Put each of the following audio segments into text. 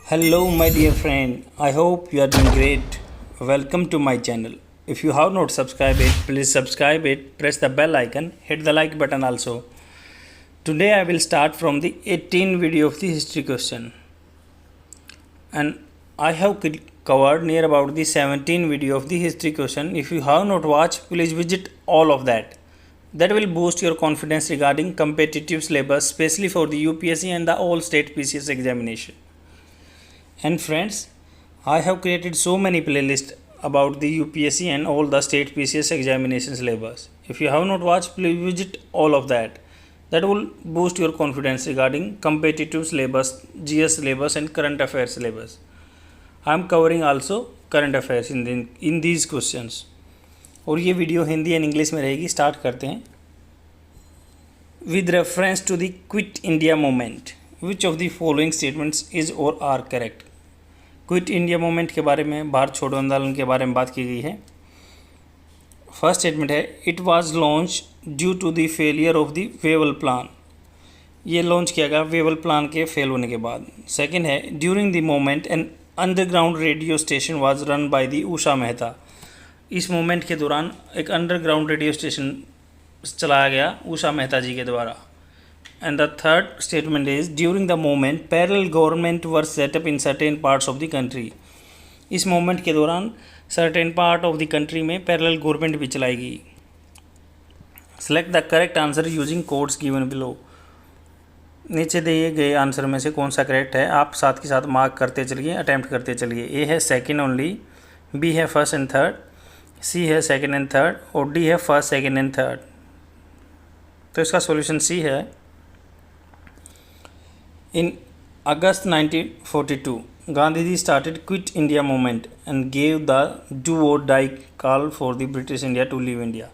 Hello, my dear friend. I hope you are doing great. Welcome to my channel. If you have not subscribed it, please subscribe it. Press the bell icon. Hit the like button also. Today I will start from the 18 video of the history question, and I have covered near about the 17 video of the history question. If you have not watched, please visit all of that. That will boost your confidence regarding competitive syllabus, especially for the UPSC and the all state PCS examination. And friends, I have created so many playlists about the UPSC and all the state PCS examination syllabus. If you have not watched, please visit all of that. That will boost your confidence regarding competitive syllabus, GS syllabus and current affairs syllabus. I am covering also current affairs in these questions. और ये video Hindi and English में रहेगी. Start करते हैं. With reference to the Quit India movement, which of the following statements is or are correct? Quit India movement के बारे में, भारत छोड़ो आंदोलन के बारे में बात की गई है. फर्स्ट स्टेटमेंट है it was launch due to the failure of the Wavell plan. ये लॉन्च किया गया वेवल प्लान के फेल होने के बाद. सेकंड है during the movement an underground radio station was run by the Usha Mehta. इस मूवमेंट के दौरान एक अंडरग्राउंड रेडियो स्टेशन चलाया गया उषा मेहता जी के द्वारा. And the third statement is during the movement parallel government were set up in certain parts of the country. इस movement के दौरान certain part of the country में parallel government भी चलाई गई. Select the correct answer using codes given below. नीचे दिए गए आंसर में से कौन सा करेक्ट है आप साथ के साथ मार्क करते चलिए, अटैम्प्ट करते चलिए. ए है सेकेंड ओनली, बी है फर्स्ट एंड थर्ड, सी है सेकेंड एंड थर्ड और डी है फर्स्ट सेकेंड एंड थर्ड. तो इसका सॉल्यूशन सी है. In August 1942, Gandhiji started Quit India movement and gave the do or die call for the British India to leave India.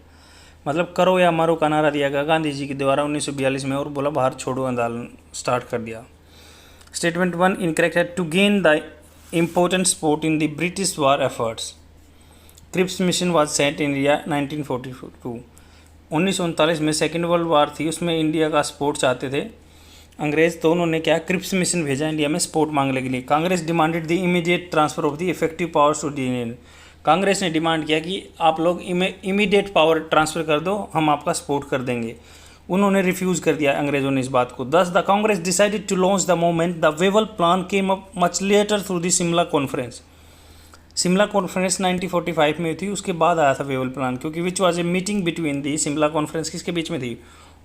मतलब करो या मरो का नारा दिया गया गांधी जी के द्वारा 1942 में और बोला भारत छोड़ो आंदोलन स्टार्ट कर दिया. स्टेटमेंट 1 इनकरेक्ट है. To gain the important support in the British war efforts, Cripps mission was sent in India 1942. 1939 में सेकेंड वर्ल्ड वार थी, उसमें इंडिया का सपोर्ट चाहते थे अंग्रेज, तो उन्होंने क्या क्रिप्स मिशन भेजा इंडिया में सपोर्ट मांगने के लिए. Congress demanded the immediate transfer of the effective powers to the union. Congress ने डिमांड किया कि आप लोग इमीडिएट पावर ट्रांसफ़र कर दो, हम आपका सपोर्ट कर देंगे. उन्होंने रिफ्यूज़ कर दिया अंग्रेज़ों ने इस बात को. Thus the Congress decided to launch the movement. The Wavell plan came up much later through the Shimla conference. Shimla conference 1945 में थी, उसके बाद आया था वेवल प्लान, क्योंकि which was a meeting between the Shimla conference किसके बीच में थी,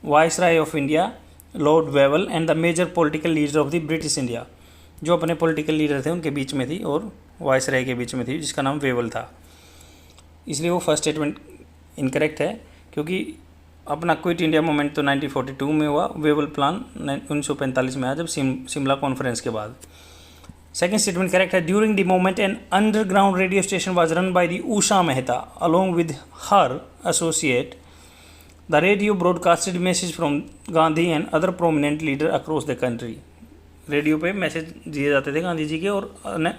viceroy of India Lord Wavell and the major political leader of the British India. जो अपने पॉलिटिकल लीडर थे उनके बीच में थी और वाइसराय के बीच में थी जिसका नाम वेवल था. इसलिए वो फर्स्ट स्टेटमेंट इनकरेक्ट है, क्योंकि अपना क्विट इंडिया मूवमेंट तो 1942 में हुआ, वेवल प्लान 1945 में आया जब शिमला कॉन्फ्रेंस के बाद. सेकेंड स्टेटमेंट करेक्ट है. During the movement an underground radio station was run by the Usha Mehta along with her associate. The radio broadcasted message from Gandhi and other prominent leaders across the country. Radio पे message दिए जाते थे गांधी जी के और अन्य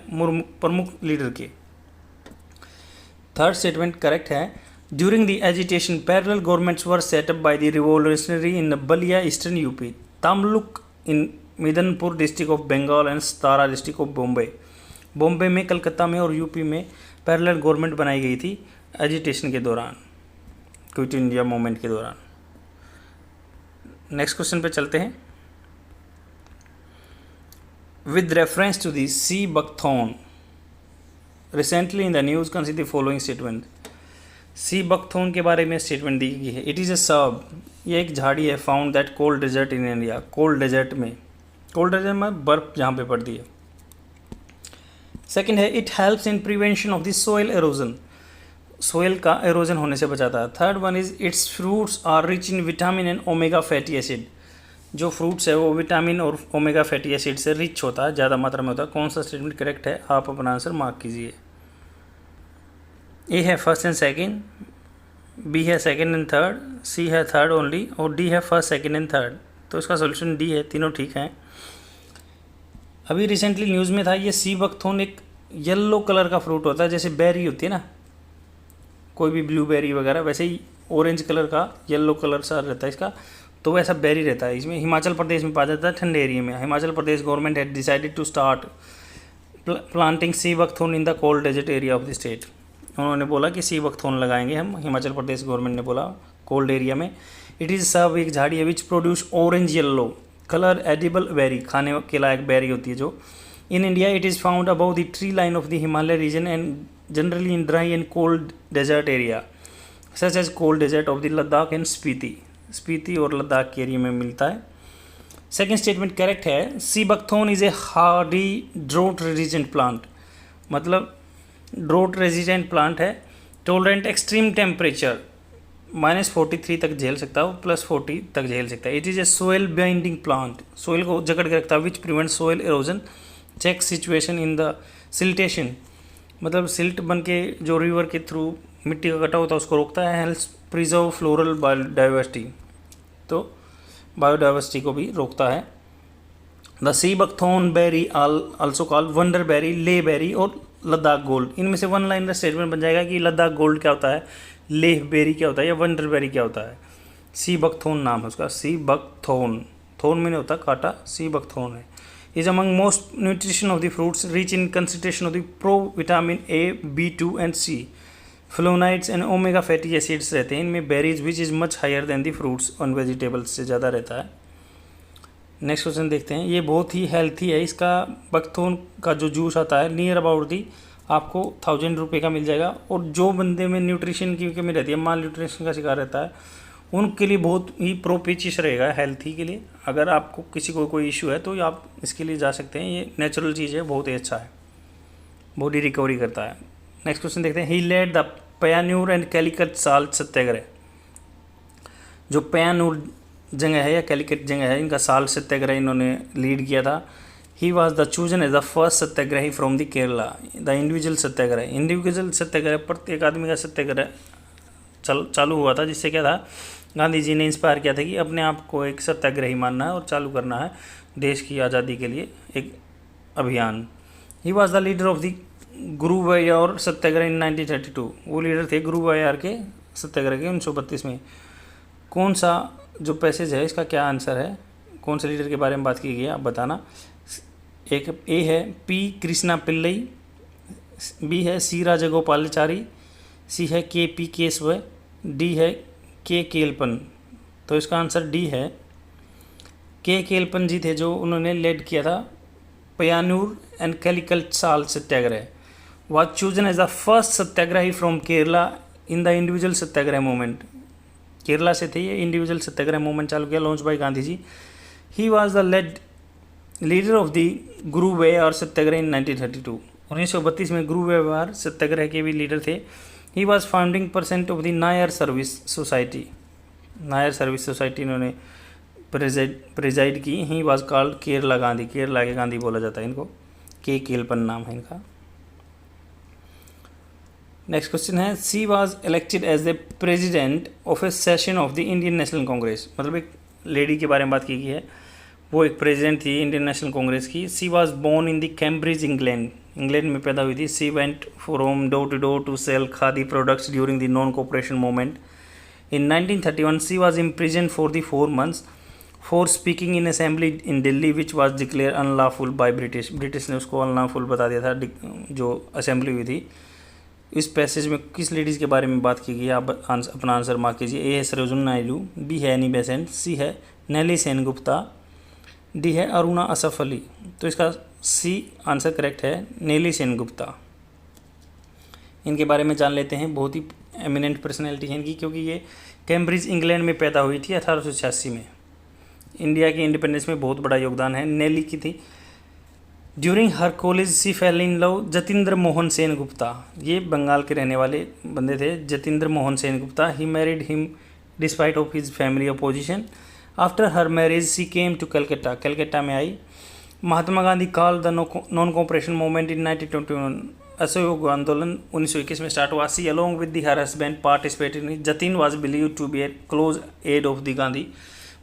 प्रमुख leader के. Third statement correct है. During the agitation parallel governments were set up by the revolutionary in Ballia eastern UP, Tamluk in Midnapore district of Bengal and Satara district of Bombay. Bombay में, कलकत्ता में और यूपी में पैरेलल गवर्नमेंट बनाई गई थी एजिटेशन के दौरान, क्विट इंडिया मूवमेंट के दौरान. नेक्स्ट क्वेश्चन पे चलते हैं. With reference to the sea buckthorn recently in the news consider the following statement. Sea buckthorn के बारे में स्टेटमेंट दी गई है. इट इज़ ए सर्ब, ये एक झाड़ी है, found that cold desert in India. Cold desert में बर्फ जहाँ पे पड़ती है. सेकेंड है it helps in prevention of the soil erosion, soil का एरोजन होने से बचाता है. Third one is its fruits are rich in vitamin and omega fatty acid. जो फ्रूट्स है वो विटामिन और ओमेगा फैटी एसिड से रिच होता है, ज़्यादा मात्रा में होता है. कौन सा स्टेटमेंट करेक्ट है आप अपना आंसर मार्क कीजिए. ए है फर्स्ट एंड सेकेंड, बी है सेकेंड एंड थर्ड, सी है थर्ड ओनली और डी है फर्स्ट सेकेंड एंड थर्ड. तो इसका सोल्यूशन डी है, तीनों ठीक हैं. अभी रिसेंटली न्यूज़ में था ये सी बकथॉर्न एक येलो कलर का फ्रूट होता है, जैसे बेरी होती है ना कोई भी ब्लूबेरी वगैरह, वैसे ही ऑरेंज कलर का येलो कलर सा रहता है इसका, तो वैसा बेरी रहता है. इसमें हिमाचल प्रदेश में पाया जाता है, ठंडे एरिया में. Himachal Pradesh government had decided to start planting sea buckthorn in the cold desert area of the state. उन्होंने बोला कि सी बकथोर्न लगाएंगे हम, हिमाचल प्रदेश गवर्नमेंट ने बोला कोल्ड एरिया में। इट इज़ सब एक झाड़ी है which produce orange yellow colour edible berry, खाने के लायक बेरी होती है जो। In India it is found above the tree line of the Himalaya region and generally in dry and cold desert area such as cold desert of the Ladakh and Spiti और लद्दाख के area में मिलता है। सेकेंड स्टेटमेंट करेक्ट है। Sea buckthorn is a hardy drought resistant plant, मतलब drought resistant plant है। Tolerant extreme temperature -43 तक झेल सकता है, +40 तक झेल सकता है। It is a soil binding plant, soil को जकड़ के रखता है। Which prevent soil erosion check situation in the siltation, मतलब सिल्ट बन के जो रिवर के थ्रू मिट्टी का कटा होता है उसको रोकता है। हेल्प्स प्रिजर्व फ्लोरल बायोडाइवर्सिटी, तो बायोडाइवर्सिटी को भी रोकता है। The sea buckthorn berry also called wonder berry, Leh berry और लद्दाख गोल्ड। इनमें से वन लाइन का स्टेटमेंट बन जाएगा कि लद्दाख गोल्ड क्या होता है, लेह बेरी क्या होता है या वंडर बेरी क्या होता है। सी बकथोर्न नाम है उसका, सी बकथोर्न, थोर्न में नहीं होता काटा, सी बकथोर्न है। Is among most nutrition of the fruits, rich in concentration of the pro vitamin A, B2 and C, flavonoids and omega fatty acids रहते हैं इनमें। Berries which is much higher than the fruits on vegetables से ज़्यादा रहता है। Next question देखते हैं। ये बहुत ही हेल्थी है, इसका बकथोर्न का जो जूस आता है नियर अबाउट दी आपको 1000 रुपये का मिल जाएगा। और जो बंदे में न्यूट्रिशन की कमी रहती है, माल न्यूट्रिशन का शिकार रहता है, उनके लिए बहुत ही प्रोपिशियस रहेगा हेल्थी के लिए। अगर आपको किसी को कोई इशू है तो आप इसके लिए जा सकते हैं, ये नेचुरल चीज़ है, बहुत ही अच्छा है, बॉडी रिकवरी करता है। नेक्स्ट क्वेश्चन देखते हैं। He led the Payyanur and Calicut salt satyagraha, जो पयान्यूर जगह है या कैलिकट जगह है, इनका साल्ट सत्याग्रह इन्होंने लीड किया था। He was the chosen as the first satyagrahi from the Kerala. The individual satyagraha, individual satyagraha प्रत्येक आदमी का सत्याग्रह चालू हुआ था, जिससे क्या था, गांधी जी ने इंस्पायर किया था कि अपने आप को एक सत्याग्रही मानना है और चालू करना है देश की आज़ादी के लिए एक अभियान। He was the leader of the Guruvayur satyagraha in 1932, वो लीडर थे गुरुवायूर के सत्याग्रह के 1932 में। कौन सा जो पैसेज है इसका क्या आंसर है, कौन से लीडर के बारे में बात की गई है आप बताना। एक ए है P कृष्णा पिल्लई, बी है सी राजगोपालाचारी, सी है KP केशव, डी है K केलपन। तो इसका आंसर डी है। K केलपन जी थे जो उन्होंने लेड किया था Payyanur and Calicut salt satyagraha. was chosen as the first satyagrahi from Kerala in the individual satyagraha movement. Kerala से थे ये, इंडिविजुअल सत्याग्रह मूवमेंट चालू किया, launch by Gandhi ji. He was the leader of the Guruvayur satyagraha in 1932, 1932 में गुरुवायूर सत्याग्रह के भी लीडर थे। He was founding person of the Nair service society, Nair service society इन्होंने प्रेजाइड की। He was called Kerala Gandhi, Kerala के गांधी बोला जाता है इनको। K केलपन नाम है इनका। नेक्स्ट क्वेश्चन है। She was elected as the president of a session of the Indian National Congress, मतलब एक लेडी के बारे में बात की गई है, वो एक प्रेजिडेंट थी इंडियन नेशनल कांग्रेस की। She was born in the Cambridge England, England में पैदा हुई थी। She went from door to door to sell khadi products during the non cooperation movement. In 1931 she was imprison for the 4 months for speaking in assembly in Delhi which was declare unlawful by British. British ने उसको unlawful बता दिया था जो assembly हुई थी। इस passage में किस लेडीज़ के बारे में बात की गई है, आप अपना आंसर मार्क कीजिए। ए है सरोजिनी नायडू, बी है एनी बेसेंट, सी है नेली सेनगुप्ता, डी है अरुणा असफ अली। तो इसका सी आंसर करेक्ट है, नेली सेनगुप्ता। इनके बारे में जान लेते हैं, बहुत ही एमिनेंट पर्सनैलिटी है इनकी, क्योंकि ये कैम्ब्रिज इंग्लैंड में पैदा हुई थी 1886 में। इंडिया की इंडिपेंडेंस में बहुत बड़ा योगदान है नेली की थी। During her college she fell in love Jatindra Mohan Sen Gupta, ये बंगाल के रहने वाले बंदे थे, Jatindra Mohan Sen Gupta. He married him despite of his family opposition. After her marriage she came to Calcutta, Calcutta में आई। Mahatma Gandhi call the non cooperation movement in 1921, असहयोग आंदोलन 1921 में स्टार्ट हुआ। She along with the her husband participated in. Jatin was believe to be a close aide of the Gandhi.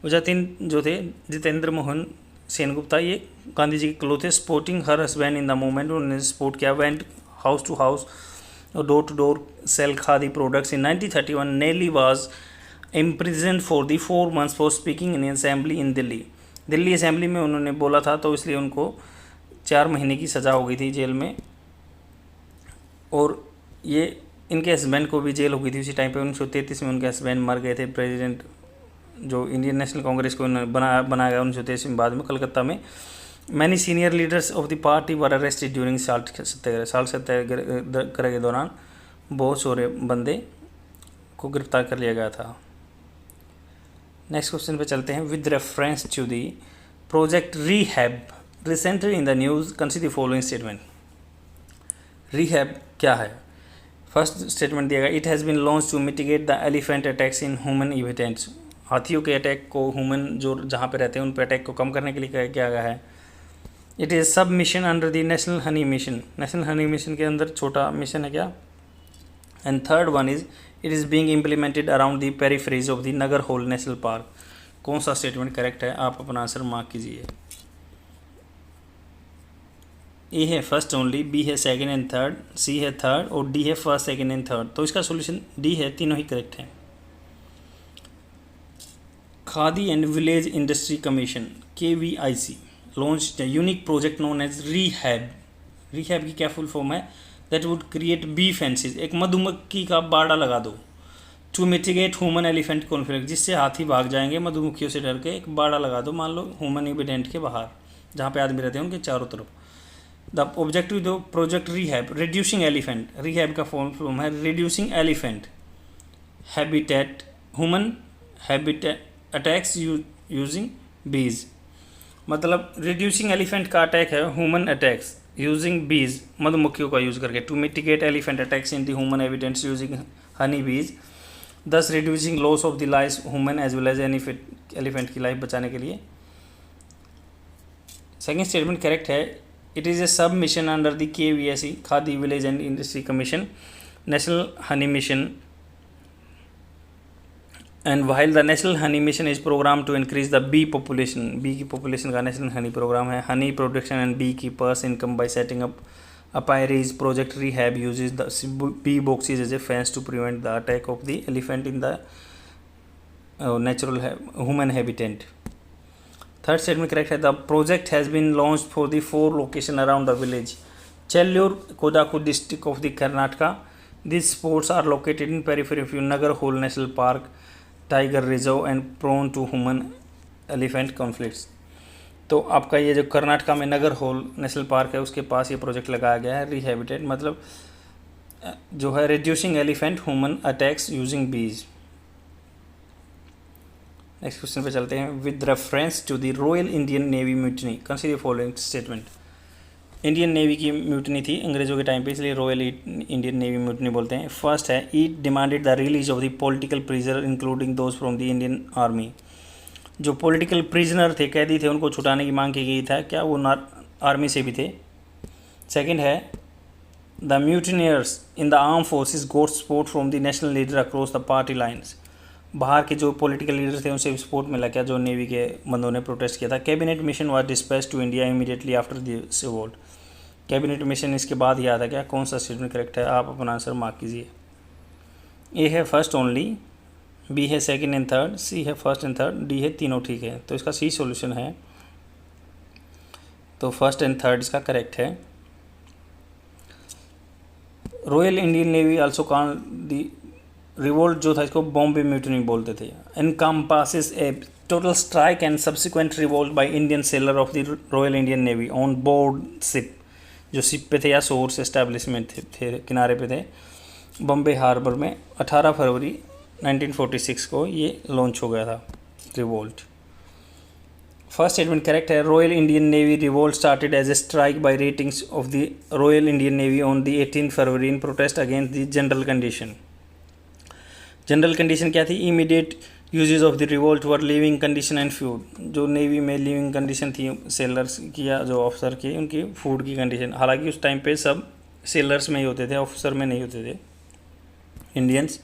Jatin जो थे जितेंद्र मोहन सेनगुप्ता, ये गांधी जी के क्लोज थे। Supporting her husband in the movement, उन्होंने सपोर्ट किया। वेंट हाउस टू हाउस और door to door sell khadi products. In 1931 Nellie was imprison for the 4 months for speaking in assembly in Delhi. Delhi assembly में उन्होंने बोला था तो इसलिए उनको 4 महीने की सज़ा हो गई थी जेल में, और ये इनके हस्बैंड को भी जेल हो गई थी उसी टाइम पे। 1933 में उनके हस्बैंड मर गए थे। प्रेसिडेंट जो इंडियन नेशनल कांग्रेस को बनाया गया 1933 में बाद में कलकत्ता में। Many senior leaders of the party were arrested during salt satyagraha के दौरान बहुत सारे बंदे को गिरफ्तार कर लिया गया था। नेक्स्ट क्वेश्चन पे चलते हैं। With reference to the project Rehab recently in the news consider the following statement. Rehab क्या है? फर्स्ट स्टेटमेंट दिया गया, it has been launch to mitigate the elephant attacks in human inhabitants. हाथियों के attack को, ह्यूमन जो जहाँ पे रहते हैं उन पे अटैक को कम करने के लिए किया गया है। It is sub mission under the national honey mission. National honey mission के अंदर छोटा मिशन है क्या? And third one is it is being implemented around the periphery of the Nagarhole national park. कौन सा स्टेटमेंट करेक्ट है? आप अपना आंसर मार्क कीजिए। ए है फर्स्ट ओनली, बी है सेकंड एंड थर्ड, सी है थर्ड और डी है फर्स्ट सेकंड एंड थर्ड। तो इसका सॉल्यूशन डी है, तीनों ही करेक्ट हैं। Khadi and village industry commission KVIC launched a unique project known as Rehab। Rehab की क्या फुल फॉर्म है? That would create bee fences। एक मधुमक्खी का बाड़ा लगा दो। To mitigate human elephant conflict, जिससे हाथी भाग जाएंगे मधुमक्खियों से डर के। एक बाड़ा लगा दो मान लो ह्यूमन इन्हेबिटेंट के बाहर, जहाँ पे आदमी रहते हैं उनके चारों तरफ। The objective to project rehab, reducing elephant. Rehab का फुल फॉर्म है reducing elephant habitat human habitat attacks using bees. मतलब रिड्यूसिंग एलिफेंट का अटैक है ह्यूमन अटैक्स यूजिंग बीज, मधुमक्खियों का यूज़ करके। To mitigate elephant attacks in the human evidence using honey bees, thus reducing loss of the life human as well as elephant की life बचाने के लिए। Second statement correct है। It is a sub mission under the KVIC Khadi village and industry commission national honey mission. And while the national honey mission is programme to increase the bee population. Bee की population का national honey programme है। Honey production and bee keepers income by setting up apiaries. Project rehab uses the bee boxes as a fence to prevent the attack of the elephant in the natural human habitat. Third statement correct है। The project has been launch for the 4 location around the village Chellur Kodagu district of the Karnataka. This sports are located in periphery of Nagarhole national park tiger reserve and prone to human elephant conflicts. तो आपका ये जो कर्नाटका में नगर whole national park है उसके पास ये project लगाया गया है रिहैबिटेट, मतलब जो है reducing elephant human attacks using bees. Next question पे चलते हैं। With reference to the Royal Indian Navy mutiny consider following statement. Indian navy की म्यूटनी थी अंग्रेजों के टाइम पे, इसलिए रॉयल इंडियन नेवी म्यूटनी बोलते हैं। फर्स्ट है, it demanded the release of the political prisoner including those from the Indian army. जो पॉलिटिकल प्रिजनर थे, कैदी थे, उनको छुटाने की मांग की गई था। क्या वो आर्मी से भी थे? सेकंड है, the mutineers in the arm forces got support from the national leader across the party lines. बाहर के जो पॉलिटिकल लीडर थे उनसे सपोर्ट मिला क्या, जो नेवी के बंदों ने प्रोटेस्ट किया था। Cabinet mission was dispatched to India immediately after this revolt. Cabinet mission इसके बाद ही आता क्या? कौन सा स्टेटमेंट करेक्ट है? आप अपना आंसर मार्क कीजिए। ए है फर्स्ट ओनली, बी है सेकंड एंड थर्ड, सी है फर्स्ट एंड थर्ड, डी है तीनों ठीक है। तो इसका सी सॉल्यूशन है, तो फर्स्ट एंड थर्ड इसका करेक्ट है। Royal Indian navy also called the revolt जो था इसको बॉम्बे म्यूटनी बोलते थे। Encompasses A total strike and subsequent revolt by Indian seller of the Royal Indian Navy on board ship. जो शिप पे थे या सोर्स एस्टेब्लिशमेंट थे किनारे पे थे बॉम्बे हार्बर में 18 फरवरी 1946 को ये लॉन्च हो गया था रिवोल्ट। फर्स्ट स्टेटमेंट करेक्ट है। Royal Indian Navy revolt started as a strike by ratings of the Royal Indian Navy on the 18 फरवरी in protest against the general condition. General condition क्या थी? Immediate usages of the revolt were living condition and food. जो navy में living condition थी sailors की या जो officer की, उनकी फूड की कंडीशन। हालांकि उस टाइम पे सब सेलर्स में ही होते थे, ऑफिसर में नहीं होते थे Indians.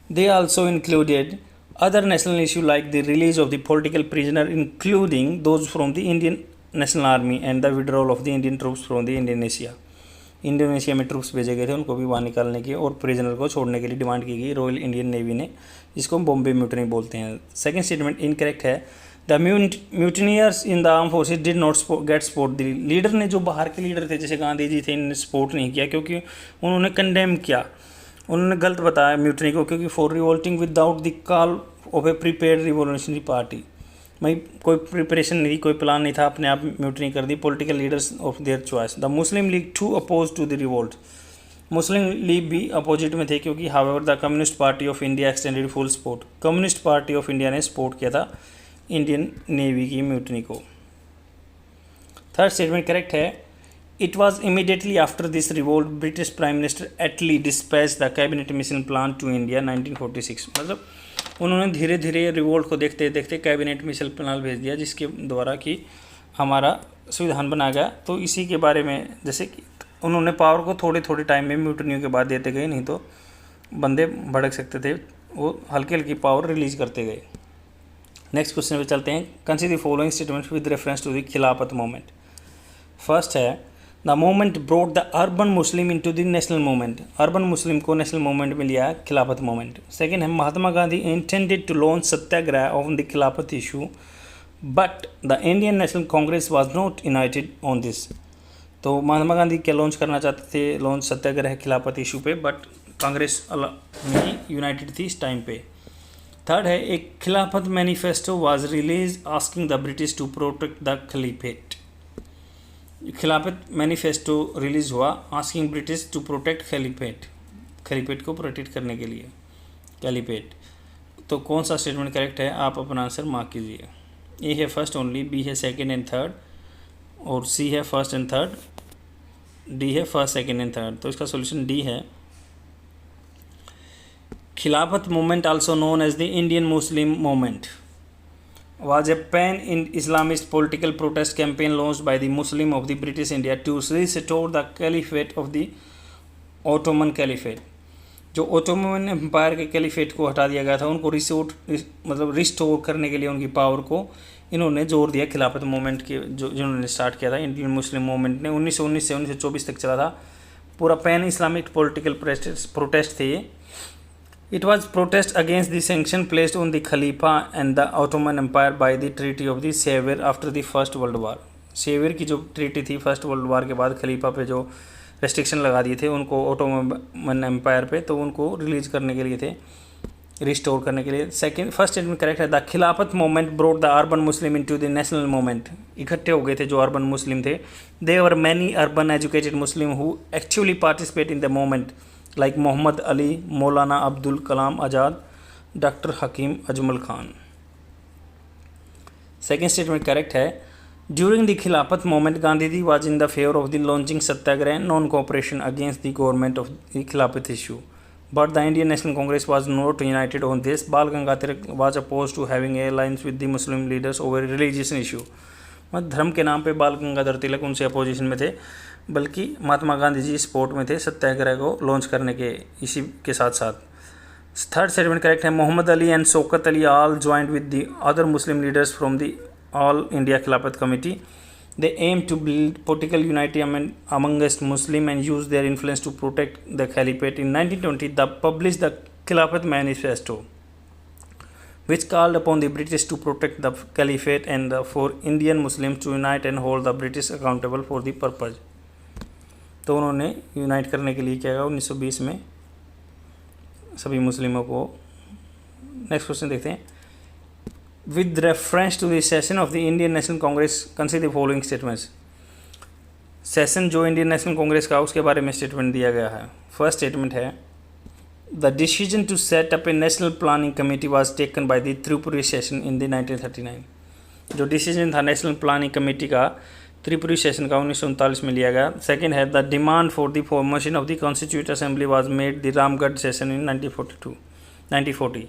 They also included other national issue like the release of the political prisoner including those from the Indian national army and the withdrawal of the Indian troops from the Indonesia. Indonesia में troops भेजे गए थे, उनको भी वहाँ निकालने की और प्रिजनर को छोड़ने के लिए डिमांड की गई रॉयल इंडियन नेवी ने, जिसको बॉम्बे म्यूटनी बोलते हैं। सेकंड स्टेटमेंट इनकरेक्ट है। The mutineers in the arm forces did not get support. The leader ने, जो बाहर के लीडर थे जैसे गांधी जी थे, इन्होंने सपोर्ट नहीं किया क्योंकि उन्होंने कंडेम किया, उन्होंने गलत बताया म्यूटनी को, क्योंकि for revolting without the call of A prepaid revolutionary party, भाई कोई प्रिपरेशन नहीं थी, कोई प्लान नहीं था, अपने आप म्यूटनी कर दी। Political leaders of their choice. The Muslim League too oppose to the revolt, Muslim League भी अपोजिट में थे क्योंकि however the Communist Party of India extended full support, Communist Party of India ने सपोर्ट किया था Indian navy की mutiny को। Third statement correct है। It was immediately after this revolt British prime minister Attlee dispatch the Cabinet Mission Plan to India 1946, मतलब उन्होंने धीरे धीरे रिवोल्ट को देखते देखते कैबिनेट मिशन प्लान भेज दिया, जिसके द्वारा कि हमारा संविधान बना गया। तो इसी के बारे में, जैसे कि उन्होंने पावर को थोड़े थोड़े टाइम में म्यूटनियों के बाद देते गए, नहीं तो बंदे भड़क सकते थे, वो हल्की हल्की पावर रिलीज करते गए। नेक्स्ट क्वेश्चन पे चलते हैं। Consider the following statements with reference to the Khilafat movement. First है the movement brought the urban Muslim into the national movement, urban Muslim को नेशनल मूवमेंट में लिया खिलाफत मूवमेंट। सेकेंड है Mahatma Gandhi intended to launch satyagraha on the Khilafat issue but the Indian National Congress was not united on this, तो महात्मा गांधी क्या launch करना चाहते थे, launch सत्याग्रह खिलाफत इशू पे, बट कांग्रेस नहीं यूनाइटेड थी इस टाइम पे। थर्ड है एक Khilafat manifesto was release asking the British to protect the caliphate, Khilafat manifesto release हुआ asking British to protect caliphate, caliphate को प्रोटेक्ट करने के लिए, कैलिफेट। तो कौन सा स्टेटमेंट करेक्ट है, आप अपना आंसर मार्क कीजिए। ए है फर्स्ट ओनली, बी है सेकेंड एंड थर्ड, और सी है फर्स्ट एंड थर्ड, डी है फर्स्ट सेकेंड एंड थर्ड। तो इसका सॉल्यूशन डी है। Khilafat movement also known as the Indian Muslim movement was a pan-Islamist political protest campaign launched by the Muslim of the British India to restore the caliphate of the Ottoman Caliphate। जो Ottoman empire के caliphate को हटा दिया गया था, उनको restore करने के लिए उनकी पावर को इन्होंने जोर दिया खिलाफत मूवमेंट के, जो जिन्होंने स्टार्ट किया था इंडियन मुस्लिम मूवमेंट ने। 1919 से 1924 तक चला था, पूरा पैन इस्लामिक पॉलिटिकल प्रोटेस्ट थे ये। It was protest against the sanction placed on the Khalifa and the Ottoman Empire by the Treaty of the Sevres after the First World War। Sevres की जो ट्रीटी थी first world war के बाद, खलीफा पे जो restriction लगा दिए थे उनको ओटोमन एम्पायर पे, तो उनको रिलीज करने के लिए थे, रिस्टोर करने के लिए। सेकंड फर्स्ट स्टेटमेंट करेक्ट है। The Khilafat movement brought the urban Muslim into the national movement, इकट्ठे हो गए थे जो अर्बन मुस्लिम थे। They were many urban educated Muslim who actually participate in the movement like Mohammad Ali, Maulana Abdul Kalam Azad, doctor Hakim Ajmal Khan. Second statement correct है। During the Khilafat movement Gandhi ji was in the favour of the launching satyagraha non cooperation against the government of the Khilafat issue but the Indian National Congress was not united on this. Bal Gangadhar was opposed to having a alliance with the Muslim leaders over religious issue, मतलब धर्म के नाम पे बाल गंगाधर तिलक उनसे opposition में थे, बल्कि महात्मा गांधी जी सपोर्ट में थे सत्याग्रह को लॉन्च करने के इसी के साथ साथ। थर्ड स्टेटमेंट करेक्ट है। Mohammad Ali and Shaukat Ali all joined with the other Muslim leaders from the All India Khilafat committee. They aim to build political unity amongst Muslim and use their influence to protect the caliphate. In 1920 the publish the Khilafat manifesto which called upon the British to protect the caliphate and for Indian Muslims to unite and hold the British accountable for the purpose। तो उन्होंने unite करने के लिए क्या किया 1920 में सभी मुस्लिमों को। नेक्स्ट क्वेश्चन देखते हैं। With reference to the session of the Indian National Congress consider the following statements. Session जो इंडियन नेशनल कांग्रेस का उसके बारे में स्टेटमेंट दिया गया है। फर्स्ट स्टेटमेंट है the decision to set up a national planning committee was taken by the Tripuri session in the 1939। जो डिसीजन था नेशनल प्लानिंग कमेटी का त्रिपुरी सेशन का 1939 में लिया गया। सेकेंड है the demand for the formation of the constitute assembly was made the Ramgarh session in 1940।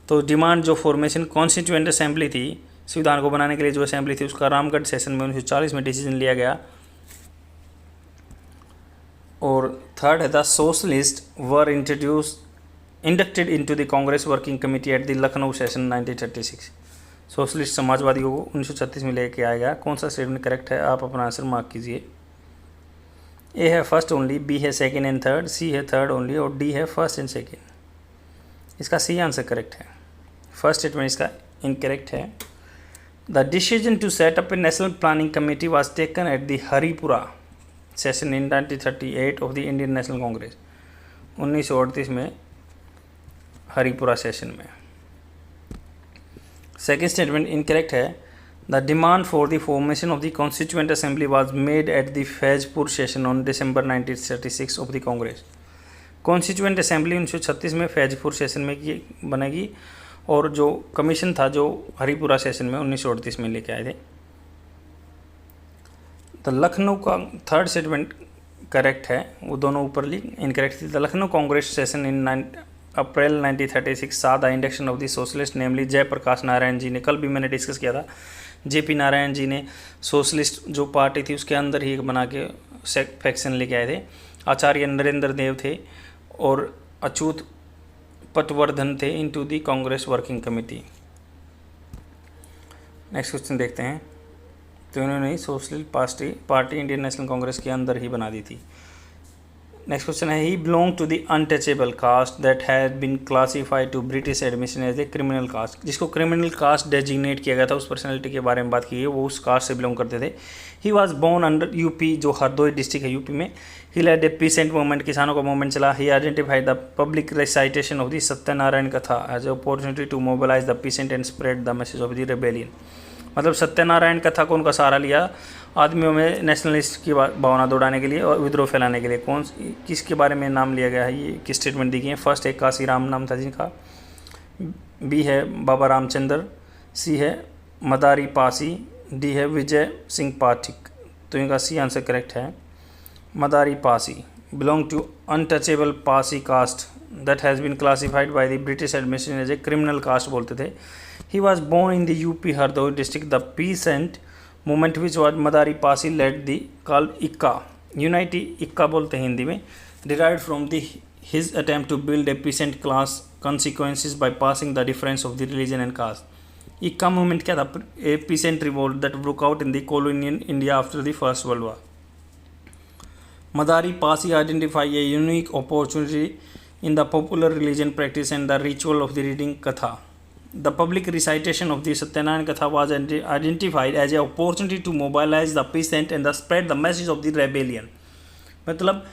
तो demand जो फॉर्मेशन कॉन्स्टिट्यूएंट असेंबली थी, संविधान को बनाने के लिए जो असेंबली थी, उसका रामगढ़ सेशन में 1940 में डिसीजन लिया गया। और थर्ड है the socialist were inducted into the Congress working committee at the Lucknow session 1936। Socialist समाजवादियों को 1936 में लेके आया गया। कौन सा स्टेटमेंट करेक्ट है, आप अपना आंसर मार्क कीजिए। ए है फर्स्ट ओनली, बी है सेकेंड एंड थर्ड, सी है थर्ड ओनली, और डी है फर्स्ट एंड सेकेंड। इसका सी आंसर करेक्ट है। फर्स्ट स्टेटमेंट इसका इनकरेक्ट है। The decision to set up a national planning committee was taken at the Haripura session in 1938 of the Indian National Congress. 1938 में Haripura session में। Second statement incorrect है। The demand for the formation of the constituent assembly was made at the Faizpur session on December 1936 of the Congress. Constituent assembly 1936 में Faizpur session में की बनेगी और जो commission था जो हरिपुरा सेशन में 1938 में लेके आए थे। द लखनऊ का थर्ड स्टेटमेंट करेक्ट है, वो दोनों ऊपर लिख इनकरेक्ट थी। The Lucknow Congress session in April 1936 saw the induction of the socialist नेमली जयप्रकाश नारायण जी ने, कल भी मैंने डिस्कस किया था, जेपी नारायण जी ने सोशलिस्ट जो पार्टी थी उसके अंदर ही एक बना के फैक्शन लेके आए थे। आचार्य नरेंद्र देव थे और अच्युत पटवर्धन थे into the Congress working committee. Next question देखते हैं। तो इन्होंने socialist party Indian National Congress के अंदर ही बना दी थी। नेक्स्ट क्वेश्चन है, he belong to the untouchable caste that had been classified to British admission as a criminal caste. जिसको क्रिमिनल कास्ट डेजिग्नेट किया गया था, उस पर्सनैलिटी के बारे में बात की है, वो उस कास्ट से बिलोंग करते थे। He was born under UP, जो हरदोई डिस्ट्रिक्ट है यूपी में। He led a peasant movement, किसानों का मूवमेंट चला। He identified the public recitation of the Satyanarayan katha as a opportunity to mobilise the peasant and spread the message of the rebellion. मतलब सत्यनारायण कथा को उनका सहारा लिया आदमियों में नेशनलिस्ट की भावना दौड़ाने के लिए और विद्रोह फैलाने के लिए। किसके बारे में नाम लिया गया है, ये किस स्टेटमेंट दी गई है। फर्स्ट है काशीराम नाम था जिनका, बी है बाबा रामचंद्र, सी है मदारी पासी, डी है विजय सिंह पाठक। तो इनका सी आंसर करेक्ट है, Madari Pasi. Belong to untouchable Pasi caste that has been classified by the British administration as a criminal caste बोलते थे। He was born in the UP Hardoi district. The peasant movement which was Madari Pasi led the called Eka, unity Eka बोलते हैं हिंदी में, derive from the his attempt to build a peasant class consequences by passing the difference of the religion and caste। Eka movement क्या था, a peasant revolt that broke out in the colonial India after the first world war. Madari Pasi identify a unique opportunity in the popular religion practice and the ritual of the reading katha. The public recitation of the Satyanarayana Katha was identified as an opportunity to mobilize the peasant and spread the message of the rebellion। मतलब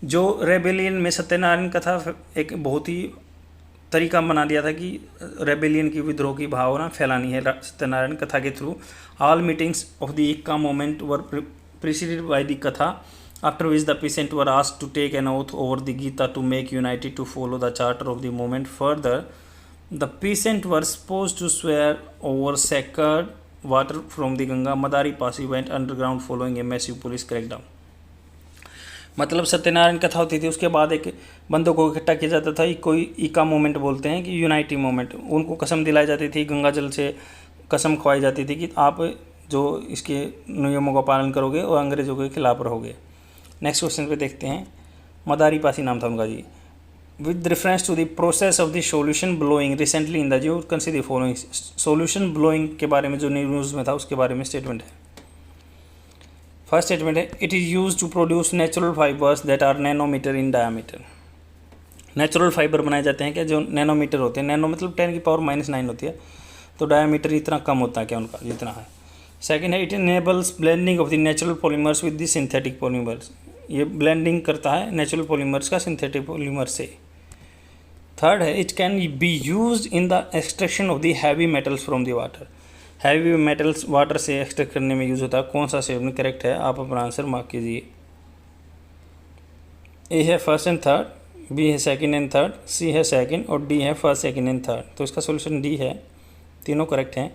जो rebellion में सत्यनारायण कथा एक बहुत ही तरीका बना दिया था कि रेबेलियन की विद्रोह की भावना फैलानी है सत्यनारायण कथा के through. All meetings of the Eka movement were preceded by the katha, after which the peasant were asked to take an oath over the Gita to make united to follow the charter of the movement. Further, the peasant were supposed to swear over sacred water from the Ganga। Madari Pasi went underground following a massive police crackdown। मतलब सत्यनारायण कथा होती थी, उसके बाद एक बंदों को इकट्ठा किया जाता था, कोई इका मूवमेंट बोलते हैं कि यूनाइटी मूवमेंट। उनको कसम दिलाई जाती थी, गंगा जल से कसम खवाई जाती थी कि आप जो इसके नियमों का पालन करोगे और अंग्रेज़ों के खिलाफ रहोगे। नेक्स्ट क्वेश्चन पे देखते हैं। मदारी पासी नाम था उनका जी। With reference to the process of the solution blowing recently in the you can see the following। solution blowing के बारे में जो न्यूज़ में था उसके बारे में स्टेटमेंट है। फर्स्ट स्टेटमेंट है, it is use to produce natural fibres that are nanometre in diameter. Natural fibre बनाए जाते हैं क्या जो नैनोमीटर होते हैं, नैनो मतलब 10⁻⁹ होती है, तो डायमीटर इतना कम होता है क्या उनका, जितना है। सेकेंड है, it enables blending of the natural polymers with the synthetic polymers. ये ब्लेंडिंग करता है नेचुरल पॉलीमर्स का सिंथेटिक पॉलीमर से। थर्ड है, it can be use in the extraction of the heavy metals from the water. Heavy metals water से extract करने में use होता है। कौन सा स्टेटमेंट करेक्ट है, आप अपना आंसर मार्क कीजिए। ए है फर्स्ट एंड थर्ड, बी है सेकंड एंड थर्ड, सी है सेकंड और डी है फर्स्ट सेकंड एंड थर्ड। तो इसका सोल्यूशन डी है, तीनों करेक्ट हैं।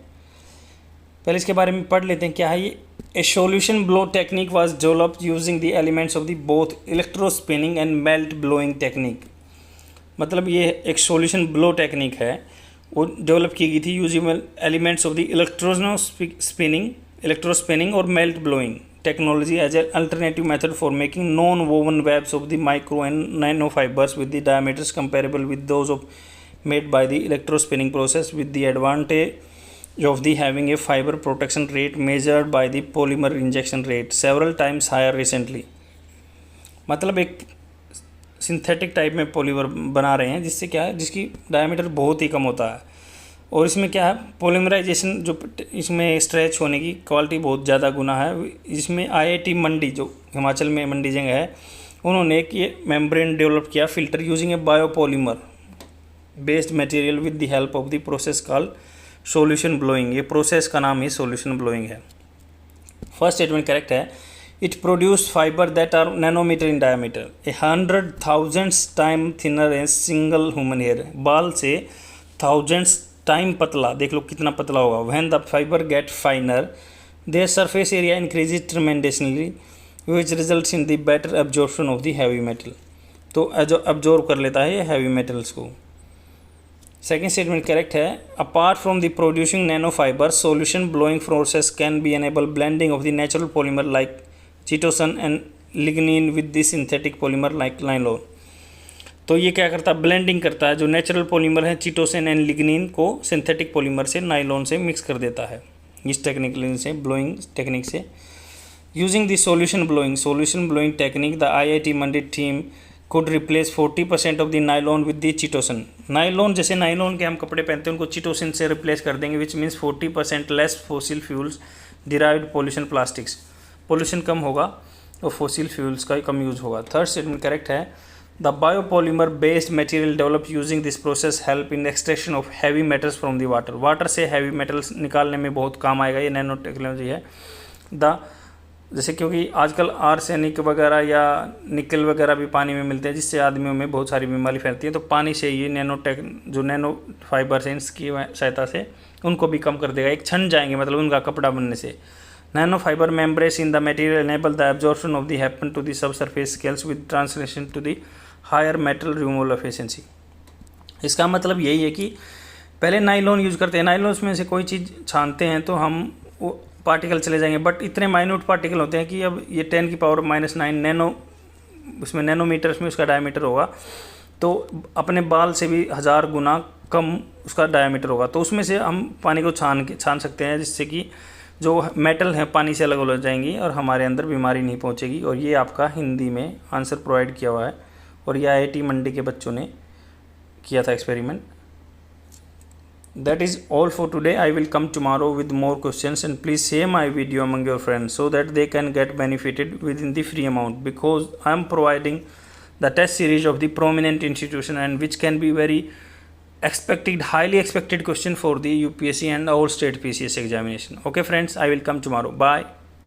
पहले इसके बारे में पढ़ लेते हैं क्या है ये। A solution blow technique was developed using the elements of the both electrospinning and melt blowing technique. मतलब ये एक सॉल्यूशन ब्लो टेक्निक है, वो डेवलप की गई थी using elements of the electrospinning और melt blowing technology as a alternative method for making non woven webs of the micro and nano fibres with the diameters comparable with those of made by the electrospinning process with the advantage of the having a fiber protection rate measured by the polymer injection rate several times higher recently। मतलब एक synthetic type में polymer बना रहे हैं जिससे क्या है, जिसकी डायमीटर बहुत ही कम होता है और इसमें क्या है, पॉलीमराइजेशन जो इसमें स्ट्रेच होने की क्वालिटी बहुत ज़्यादा गुना है। इसमें IIT मंडी, जो हिमाचल में मंडी जगह है, उन्होंने एक ये मेम्ब्रेन डेवलप किया filter using a biopolymer based material with the help of the process called solution blowing. ये प्रोसेस का नाम ही सॉल्यूशन ब्लोइंग है। फर्स्ट स्टेटमेंट करेक्ट है। It produce fibre that are nanometre in diameter 100,000 time thinner an single human hair. बाल से 1000 time पतला, देख लो कितना पतला होगा। When the fibre get finer their surface area increases tremendously which results in the better absorption of the heavy metal. तो absorb कर लेता है ये हैवी मेटल्स को। सेकेंड स्टेटमेंट करेक्ट है। Apart from the producing nano fibre solution blowing process can be enable blending of the natural polymer like chitosan and lignin with the synthetic polymer like nylon. तो ये क्या करता है, blending करता है। जो natural polymer है चिटोसन एंड लिग्निन को सिंथेटिक पॉलीमर से नायलॉन से मिक्स कर देता है इस टेक्निक से, ब्लोइंग टेक्निक से। Using the solution blowing technique the IIT Mandi team could replace 40% of the nylon with the chitosan. Nylon, जैसे नायलॉन के हम कपड़े पहनते हैं, उनको चिटोसन से रिप्लेस कर देंगे, which means 40% less fossil fuels derived pollution plastics. Pollution कम होगा और फॉसिल फ्यूल्स का कम यूज़ होगा। थर्ड स्टेटमेंट करेक्ट है। The biopolymer based material develop using this process help in extraction of heavy metals from the water. Water से heavy metals निकालने में बहुत काम आएगा, ये नैनो टेक्नोलॉजी है। जैसे क्योंकि आजकल आर्सेनिक वगैरह या निकल वगैरह भी पानी में मिलते हैं, जिससे आदमियों में बहुत सारी बीमारी फैलती है। तो पानी से ये जो नैनो फाइबर है, इसकी सहायता से उनको भी कम कर देगा, एक छन जाएंगे, मतलब उनका कपड़ा बनने से। Nano fibre membranes in the material enable the absorption of the happen to the sub surface scales with translation to the higher metal removal efficiency. इसका मतलब यही है कि पहले नाइलॉन यूज़ करते हैं, नाइलॉन में से कोई चीज़ छानते हैं तो हम वो पार्टिकल चले जाएंगे, बट इतने माइन्यूट पार्टिकल होते हैं कि अब ये 10⁻⁹ नैनो, उसमें नैनोमीटर्स में उसका डायमीटर होगा। तो अपने बाल से भी 1000 गुना कम उसका डायमीटर होगा। तो उसमें से हम पानी को छान सकते हैं, जिससे कि जो मेटल है पानी से अलग हो जाएंगी और हमारे अंदर बीमारी नहीं पहुंचेगी। और ये आपका हिंदी में आंसर प्रोवाइड किया हुआ है, और ये IIT मंडी के बच्चों ने किया था experiment. That is all for today. I will come tomorrow with more questions, and please share my video among your friends so that they can get benefited within the free amount, because I am providing the test series of the prominent institution and which can be very highly expected question for the UPSC and all state PCS examination. Okay friends, I will come tomorrow. Bye.